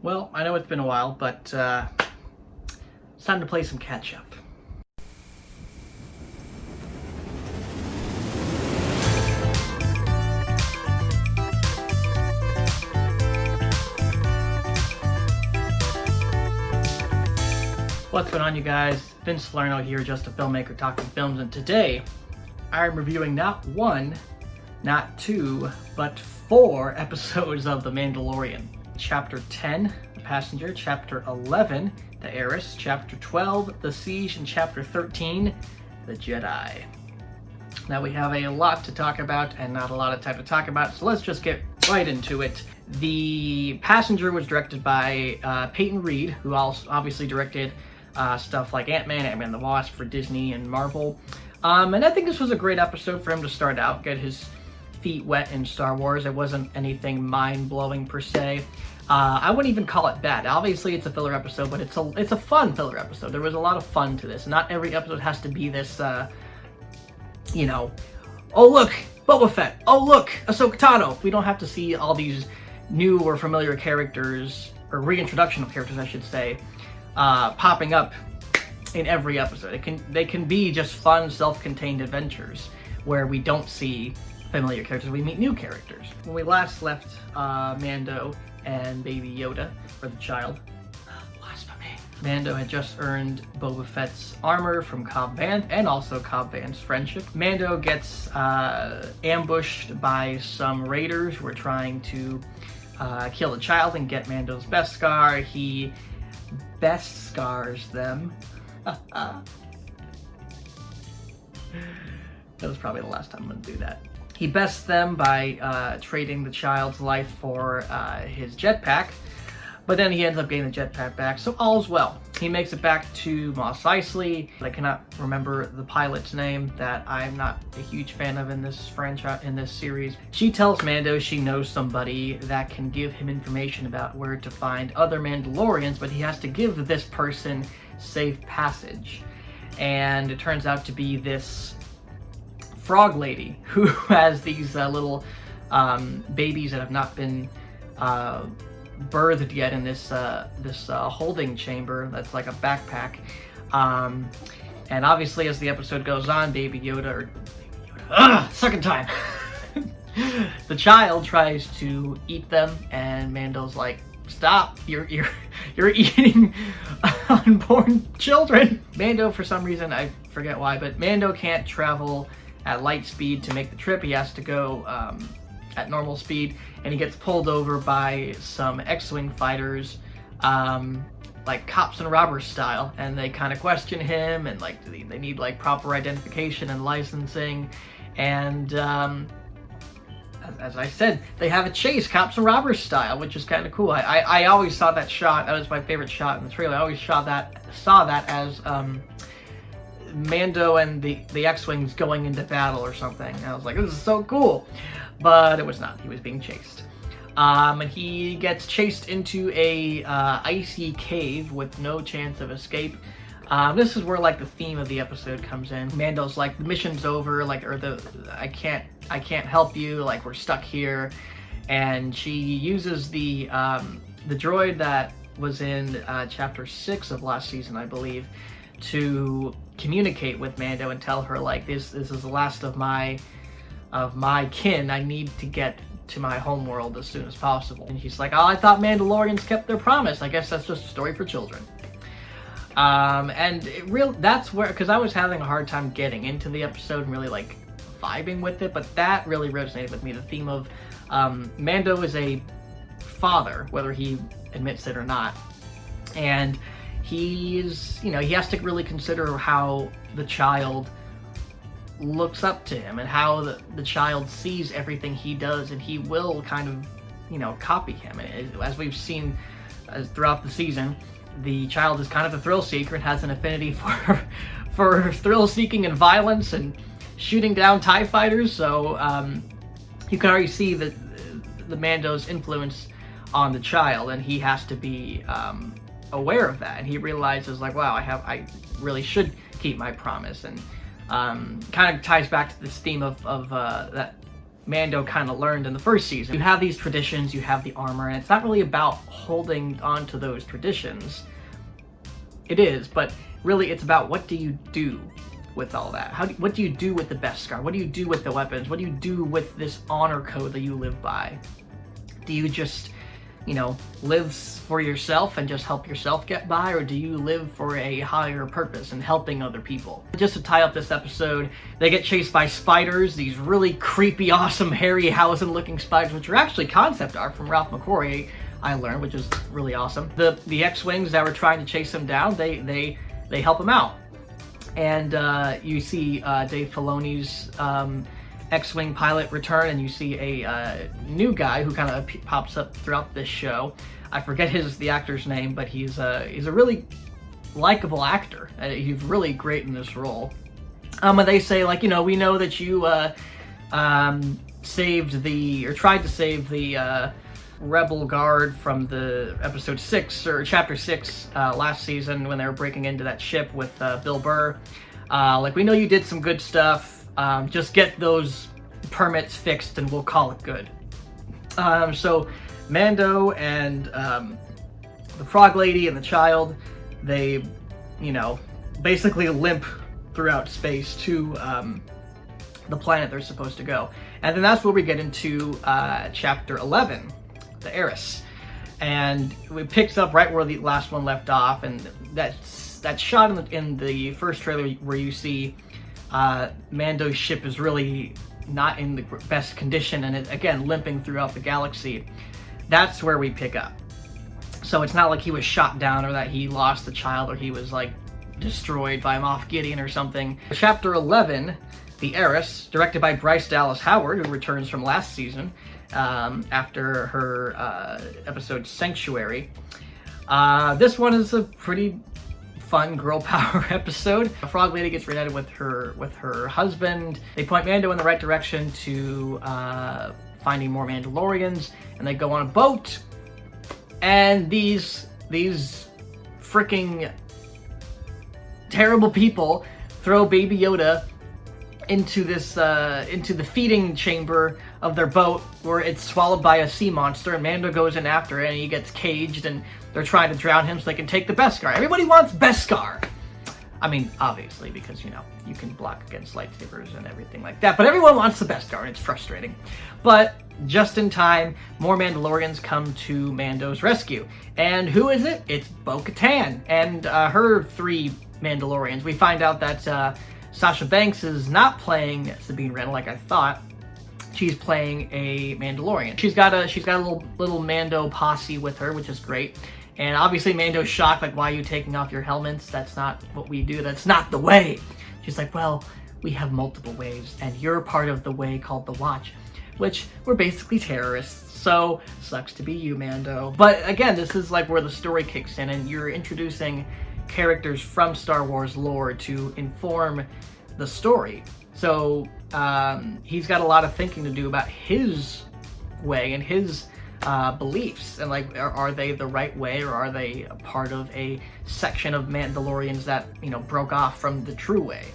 Well, I know it's been a while, but it's time to play some catch up. What's going on, you guys? Vince Salerno here, just a filmmaker talking films, and today I'm reviewing not one, not two, but 4 episodes of The Mandalorian. Chapter 10, The Passenger, Chapter 11, The Heiress, Chapter 12, The Siege, and Chapter 13, The Jedi. Now we have a lot to talk about and not a lot of time to talk about, so let's just get right into it. The Passenger was directed by Peyton Reed, who also obviously directed stuff like Ant-Man, Ant-Man and the Wasp for Disney and Marvel. And I think this was a great episode for him to start out, get his feet wet in Star Wars. It wasn't anything mind-blowing per se. I wouldn't even call it bad. Obviously it's a filler episode, but it's a fun filler episode. There was a lot of fun to this. Not every episode has to be this, you know, oh look, Boba Fett, oh look, Ahsoka Tano. We don't have to see all these new or familiar characters, or reintroduction of characters I should say, popping up in every episode. They can be just fun, self-contained adventures where we don't see familiar characters, we meet new characters. When we last left Mando and Baby Yoda, or the child, blasphemy. Mando had just earned Boba Fett's armor from Cobb Vanth and also Cobb Vanth's friendship. Mando gets ambushed by some raiders who are trying to kill the child and get Mando's best scar. He best scars them. That was probably the last time I'm gonna do that. He bests them by trading the child's life for his jetpack, but then he ends up getting the jetpack back, so all's well. He makes it back to Mos Eisley. I cannot remember the pilot's name that I'm not a huge fan of in this franchise, in this series. She tells Mando she knows somebody that can give him information about where to find other Mandalorians, but he has to give this person safe passage. And it turns out to be this frog lady who has these little babies that have not been birthed yet in this holding chamber that's like a backpack. And obviously as the episode goes on, Baby Yoda, second time, the child tries to eat them, and Mando's like, stop, you're eating unborn children. Mando, for some reason, I forget why, but Mando can't travel at light speed to make the trip. He has to go at normal speed, and he gets pulled over by some X-Wing fighters, like cops and robbers style, and they kind of question him, and like they need like proper identification and licensing, and as I said, they have a chase, cops and robbers style, which is kind of cool. I always saw that shot. That was my favorite shot in the trailer. I always saw that as Mando and the X-Wings going into battle or something. I was like, this is so cool. But it was not. He was being chased. And he gets chased into a icy cave with no chance of escape. This is where like the theme of the episode comes in. Mando's like, the mission's over, like, or I can't help you, like, we're stuck here. And she uses the droid that was in chapter 6 of last season, I believe, to communicate with Mando and tell her like, this is the last of my kin. I need to get to my homeworld as soon as possible. And she's like, oh, I thought Mandalorians kept their promise. I guess that's just a story for children. And that's where, because I was having a hard time getting into the episode and really like vibing with it, but that really resonated with me. The theme of Mando is a father, whether he admits it or not, and he's, you know, he has to really consider how the child looks up to him and how the child sees everything he does, and he will kind of, you know, copy him. And as we've seen throughout the season, the child is kind of a thrill seeker and has an affinity for thrill seeking and violence and shooting down TIE fighters. So you can already see the Mando's influence on the child, and he has to be aware of that. And he realizes like, wow, I really should keep my promise. And kind of ties back to this theme of that Mando kind of learned in the first season. You have these traditions, you have the armor, and it's not really about holding on to those traditions. It is, but really it's about what do you do with all that? What do you do with the Beskar? What do you do with the weapons? What do you do with this honor code that you live by? Do you just, you know, live for yourself and just help yourself get by, or do you live for a higher purpose and helping other people? Just to tie up this episode, they get chased by spiders, these really creepy, awesome Harryhausen looking spiders, which are actually concept art from Ralph McQuarrie, I learned, which is really awesome. The X-Wings that were trying to chase them down, they help them out. And you see Dave Filoni's X-Wing pilot return, and you see a new guy who kind of pops up throughout this show. I forget the actor's name, but he's a really likable actor. He's really great in this role. And they say, like, you know, we know that you tried to save the Rebel Guard from the episode 6 or chapter 6 last season when they were breaking into that ship with Bill Burr. Like, we know you did some good stuff. Just get those permits fixed and we'll call it good. So Mando and the Frog Lady and the child, they, you know, basically limp throughout space to the planet they're supposed to go. And then that's where we get into chapter 11, the Heiress. And it picks up right where the last one left off, and that shot in the first trailer where you see Mando's ship is really not in the best condition, and it, again, limping throughout the galaxy. That's where we pick up. So it's not like he was shot down, or that he lost the child, or he was like destroyed by Moff Gideon or something. Chapter 11, The Heiress, directed by Bryce Dallas Howard, who returns from last season after her episode Sanctuary. This one is a pretty fun girl power episode. A Frog Lady gets reunited with her husband. They point Mando in the right direction to finding more Mandalorians, and they go on a boat. And these freaking terrible people throw Baby Yoda into the feeding chamber of their boat, where it's swallowed by a sea monster, and Mando goes in after it, and he gets caged, and they're trying to drown him so they can take the Beskar. Everybody wants Beskar! I mean, obviously, because, you know, you can block against lightsabers and everything like that, but everyone wants the Beskar, and it's frustrating. But just in time, more Mandalorians come to Mando's rescue. And who is it? It's Bo-Katan and her 3 Mandalorians. We find out that Sasha Banks is not playing Sabine Wren like I thought. She's playing a Mandalorian. She's got a little Mando posse with her, which is great. And obviously Mando's shocked, like, why are you taking off your helmets? That's not what we do. That's not the way. She's like, well, we have multiple ways, and you're part of the way called the Watch, which we're basically terrorists. So sucks to be you, Mando. But again, this is like where the story kicks in, and you're introducing characters from Star Wars lore to inform the story. So he's got a lot of thinking to do about his way and his beliefs, and like, are they the right way, or are they a part of a section of Mandalorians that, you know, broke off from the true way?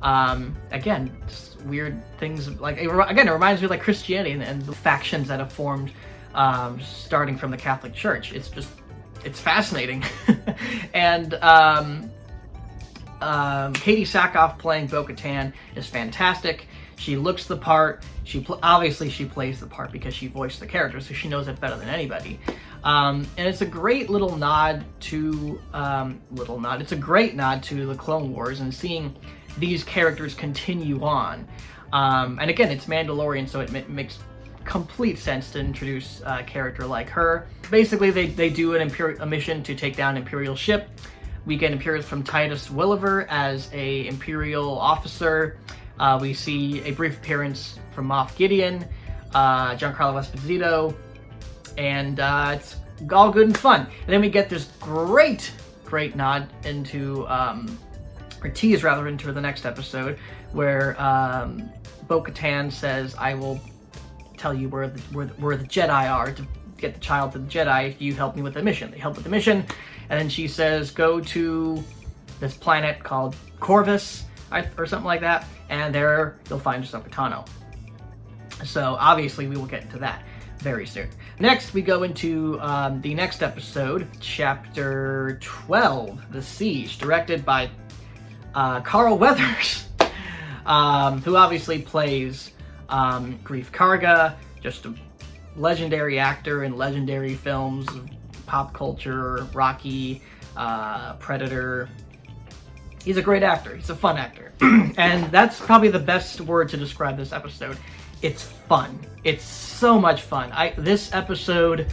Again, just weird things. Like, again, it reminds me of like Christianity and the factions that have formed starting from the Catholic Church. It's fascinating. And Katie Sackhoff playing Bo-Katan is fantastic. She looks the part. Obviously she plays the part because she voiced the character, so she knows it better than anybody. And it's a great little nod to It's a great nod to the Clone Wars and seeing these characters continue on. And again, it's Mandalorian, so it makes complete sense to introduce a character like her. Basically, they do a mission to take down an Imperial ship. We get Imperials from Titus Welliver as a Imperial officer. We see a brief appearance from Moff Gideon, Giancarlo Esposito, and it's all good and fun. And then we get this great nod into, or tease rather, into the next episode, where Bo-Katan says, "I will tell you where the Jedi are to get the child to the Jedi if you help me with the mission." They help with the mission, and then she says, "Go to this planet called Corvus," or something like that, and there you'll find Ahsoka Tano. So obviously we will get into that very soon. Next, we go into the next episode, Chapter 12, The Siege, directed by Carl Weathers, who obviously plays Greef Karga, just a legendary actor in legendary films, pop culture, Rocky, Predator. He's a great actor. He's a fun actor. And that's probably the best word to describe this episode. It's fun. It's so much fun. This episode,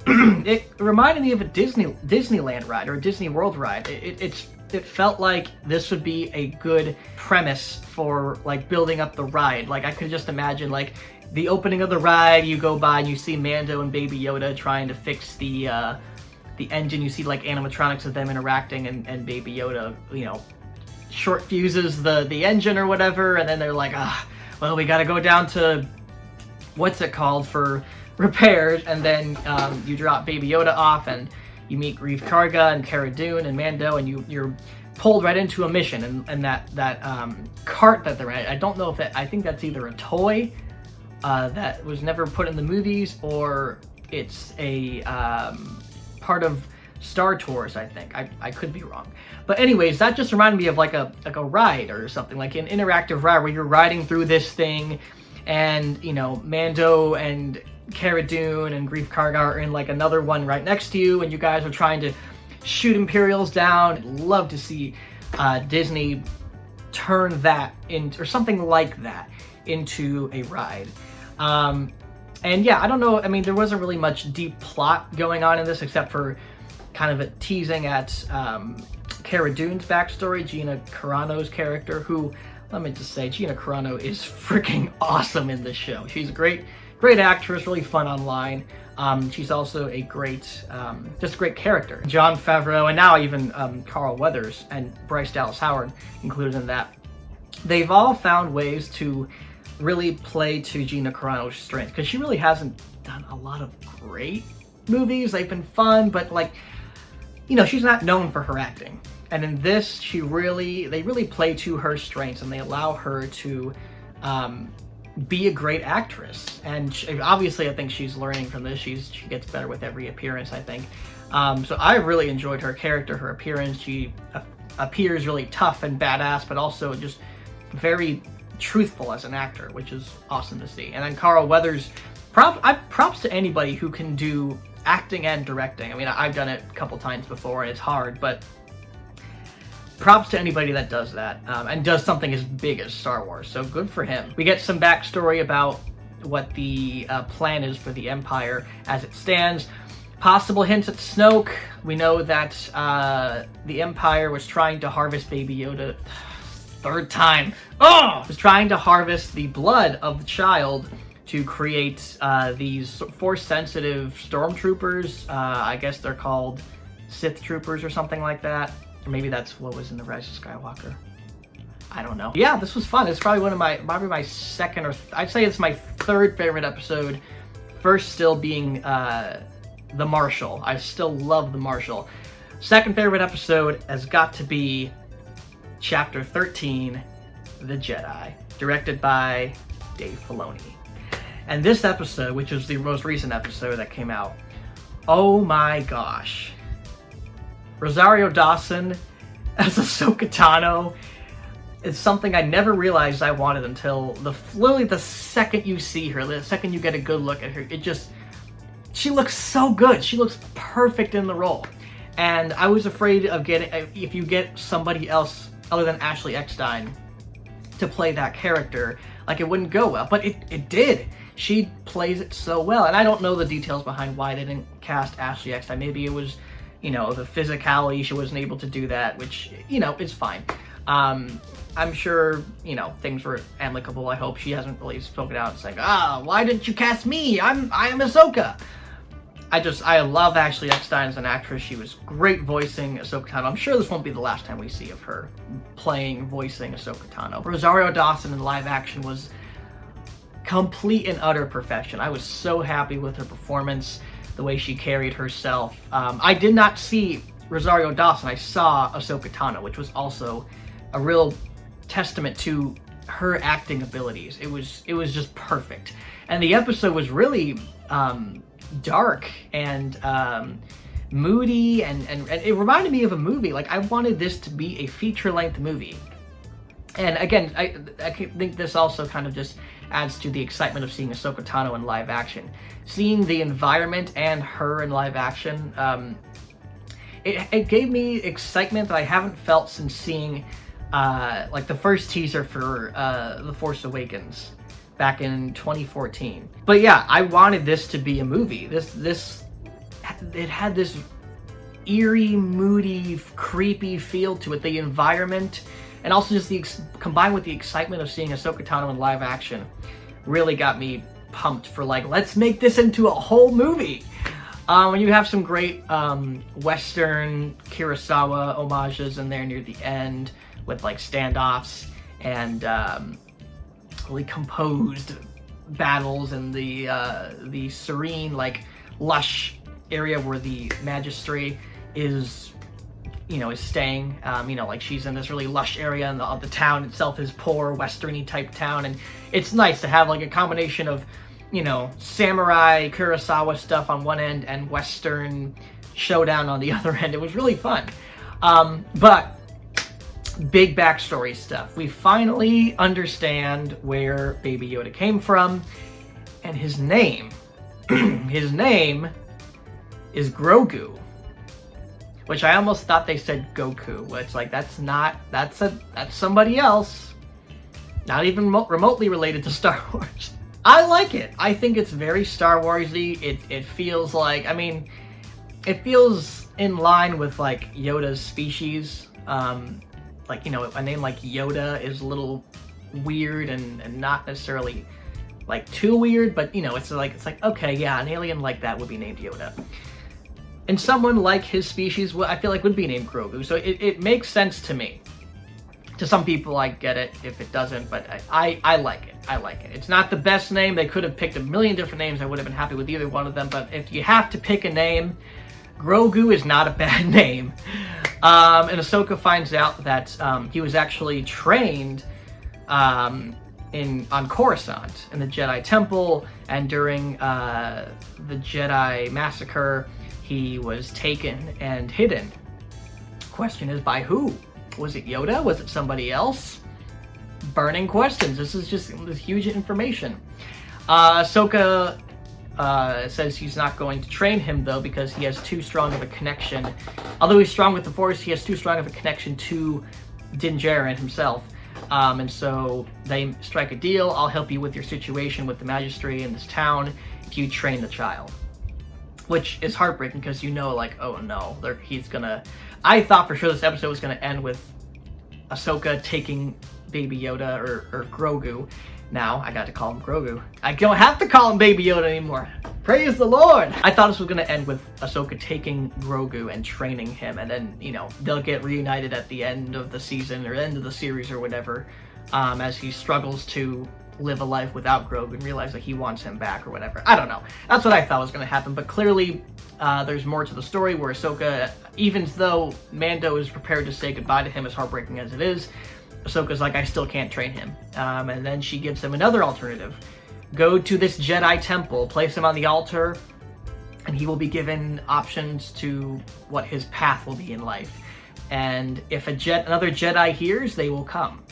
it reminded me of a Disneyland ride or a Disney World ride. It felt like this would be a good premise for like building up the ride. Like I could just imagine like the opening of the ride, you go by and you see Mando and Baby Yoda trying to fix the engine. You see like animatronics of them interacting, and Baby Yoda, you know, short fuses the engine or whatever, and then they're like, well, we gotta go down to, what's it called, for repairs, and then you drop Baby Yoda off, and you meet Greef Karga and Cara Dune and Mando, and you're pulled right into a mission, and that cart that they're in, I don't know if I think that's either a toy that was never put in the movies, or it's a part of Star Tours, I think. I could be wrong. But anyways, that just reminded me of like a ride or something, like an interactive ride where you're riding through this thing, and, you know, Mando and Cara Dune and Greef Karga are in like another one right next to you, and you guys are trying to shoot Imperials down. I'd love to see Disney turn that into, or something like that, into a ride. And yeah, I don't know, I mean, there wasn't really much deep plot going on in this except for kind of a teasing at Cara Dune's backstory, Gina Carano's character, who, let me just say, Gina Carano is freaking awesome in this show. She's a great actress, really fun online. She's also a great, just a great character. Jon Favreau, and now even Carl Weathers and Bryce Dallas Howard included in that. They've all found ways to really play to Gina Carano's strength, because she really hasn't done a lot of great movies. They've been fun, but like, you know, she's not known for her acting. And in this, they really play to her strengths, and they allow her to be a great actress. And obviously, I think she's learning from this. She gets better with every appearance, I think. So I really enjoyed her character, her appearance. She appears really tough and badass, but also just very truthful as an actor, which is awesome to see. And then Carl Weathers, props to anybody who can do acting and directing. I mean, I've done it a couple times before, and it's hard, but props to anybody that does that, and does something as big as Star Wars, so good for him. We get some backstory about what the plan is for the Empire as it stands. Possible hints at Snoke. We know that the Empire was trying to harvest Baby Yoda, third time, was trying to harvest the blood of the child to create these Force-sensitive stormtroopers. I guess they're called Sith troopers or something like that. Or maybe that's what was in The Rise of Skywalker. I don't know. Yeah, this was fun. It's probably probably my second, or I'd say it's my third favorite episode. First still being The Marshal. I still love The Marshal. Second favorite episode has got to be Chapter 13, The Jedi, directed by Dave Filoni. And this episode, which is the most recent episode that came out, oh my gosh. Rosario Dawson as Ahsoka Tano is something I never realized I wanted until literally the second you see her, the second you get a good look at her, she looks so good. She looks perfect in the role. And I was afraid of if you get somebody else other than Ashley Eckstein to play that character, like it wouldn't go well, but it did. She plays it so well, and I don't know the details behind why they didn't cast Ashley Eckstein. Maybe it was, you know, the physicality, she wasn't able to do that, which, you know, is fine. I'm sure, you know, things were amicable. I hope she hasn't really spoken out and saying, why didn't you cast me? I am Ahsoka. I love Ashley Eckstein as an actress. She was great voicing Ahsoka Tano. I'm sure this won't be the last time we see of her voicing Ahsoka Tano. Rosario Dawson in live action was complete and utter perfection. I was so happy with her performance, the way she carried herself. I did not see Rosario Dawson. I saw Ahsoka Tano, which was also a real testament to her acting abilities. It was just perfect. And the episode was really dark and moody, and it reminded me of a movie. Like, I wanted this to be a feature-length movie. And again, I think this also kind of just adds to the excitement of seeing Ahsoka Tano in live action. Seeing the environment and her in live action, it gave me excitement that I haven't felt since seeing like the first teaser for The Force Awakens back in 2014. But yeah, I wanted this to be a movie. It had this eerie, moody, creepy feel to it. The environment, and also just combined with the excitement of seeing Ahsoka Tano in live action, really got me pumped for, like, let's make this into a whole movie. When you have some great Western Kurosawa homages in there near the end, with like standoffs and really composed battles, and the serene, like, lush area where the Magistry is, is staying. Like, she's in this really lush area, and the town itself is poor, westerny type town, and it's nice to have like a combination of, samurai Kurosawa stuff on one end and Western showdown on the other end. It was really fun. But big backstory stuff. We finally understand where Baby Yoda came from, and his name, his name is Grogu, which I almost thought they said Goku. It's like, that's somebody else, not even remotely related to Star Wars. I like it. I think it's very Star Wars-y. It feels like, it feels in line with like Yoda's species. Like, a name like Yoda is a little weird and not necessarily like too weird, but it's like okay, yeah, an alien like that would be named Yoda. And someone like his species, I feel like, would be named Grogu. So it makes sense to me. To some people, I get it if it doesn't, but I like it. I like it. It's not the best name. They could have picked a million different names. I would have been happy with either one of them. But if you have to pick a name, Grogu is not a bad name. And Ahsoka finds out that he was actually trained on Coruscant in the Jedi Temple, and during the Jedi massacre, he was taken and hidden. Question is, by who? Was it Yoda? Was it somebody else? Burning questions. This is just this huge information. Ahsoka says he's not going to train him, though, because he has too strong of a connection. Although he's strong with the Force, he has too strong of a connection to Din Djarin himself. And so they strike a deal. I'll help you with your situation with the Magistry in this town if you train the child. Which is heartbreaking, because like, oh no, he's gonna... I thought for sure this episode was gonna end with Ahsoka taking Baby Yoda, or Grogu. Now, I got to call him Grogu. I don't have to call him Baby Yoda anymore. Praise the Lord! I thought this was gonna end with Ahsoka taking Grogu and training him, and then, they'll get reunited at the end of the season, or end of the series, or whatever, as he struggles to live a life without Grogu and realize that he wants him back, or whatever. I don't know. That's what I thought was going to happen, but clearly there's more to the story, where Ahsoka, even though Mando is prepared to say goodbye to him, as heartbreaking as it is, Ahsoka's like, I still can't train him. And then she gives him another alternative. Go to this Jedi temple, place him on the altar, and he will be given options to what his path will be in life. And if another Jedi hears, they will come.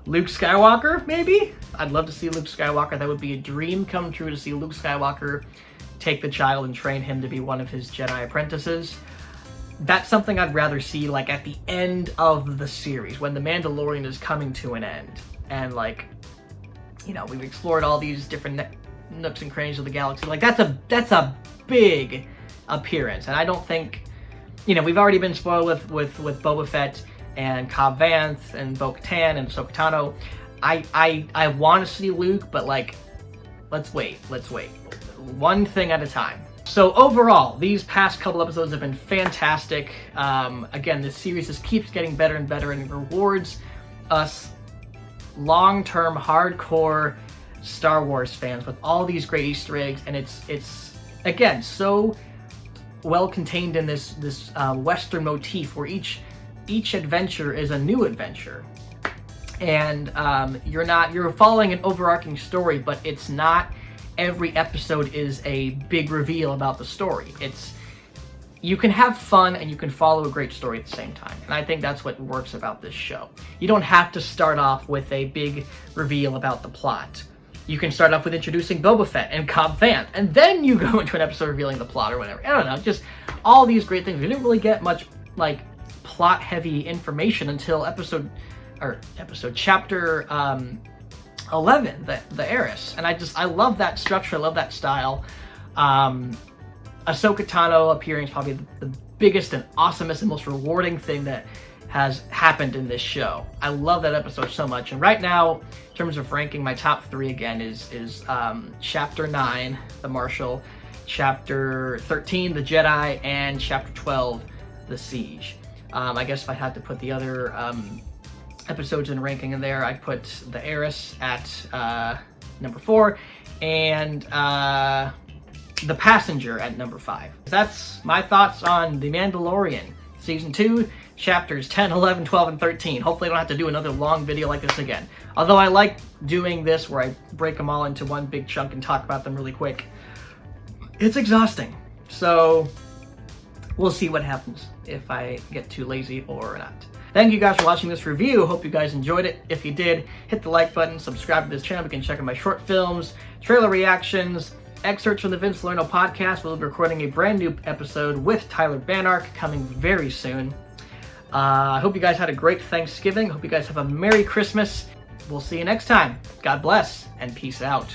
Luke Skywalker, maybe? I'd love to see Luke Skywalker. That would be a dream come true, to see Luke Skywalker take the child and train him to be one of his Jedi apprentices. That's something I'd rather see, like, at the end of the series, when the Mandalorian is coming to an end. And, like, we've explored all these different nooks and crannies of the galaxy. Like, that's a big appearance. And I don't think, we've already been spoiled with Boba Fett and Cobb Vanth and Bo-Katan and Ahsoka Tano. I want to see Luke, but, like, let's wait. One thing at a time. So overall, these past couple episodes have been fantastic. Again, this series just keeps getting better and better, and it rewards us long-term, hardcore Star Wars fans with all these great Easter eggs, and it's again so well contained in this Western motif, where each each adventure is a new adventure. And you're following an overarching story, but it's not every episode is a big reveal about the story. You can have fun and you can follow a great story at the same time. And I think that's what works about this show. You don't have to start off with a big reveal about the plot. You can start off with introducing Boba Fett and Cobb Vanth, and then you go into an episode revealing the plot or whatever. I don't know, just all these great things. We didn't really get much like plot-heavy information until chapter 11, the Heiress. And I love that structure, I love that style. Ahsoka Tano appearing is probably the biggest and awesomest and most rewarding thing that has happened in this show. I love that episode so much. And right now, in terms of ranking, my top 3 again is Chapter 9, The Marshal, Chapter 13, The Jedi, and Chapter 12, The Siege. I guess if I had to put the other episodes in ranking in there, I'd put The Heiress at number 4, and The Passenger at number 5. That's my thoughts on The Mandalorian, Season 2, Chapters 10, 11, 12, and 13. Hopefully I don't have to do another long video like this again. Although I like doing this where I break them all into one big chunk and talk about them really quick. It's exhausting. So we'll see what happens if I get too lazy or not. Thank you guys for watching this review. Hope you guys enjoyed it. If you did, hit the like button, subscribe to this channel. You can check out my short films, trailer reactions, excerpts from the Vince Salerno podcast. We'll be recording a brand new episode with Tyler Banark coming very soon. I hope you guys had a great Thanksgiving. Hope you guys have a Merry Christmas. We'll see you next time. God bless and peace out.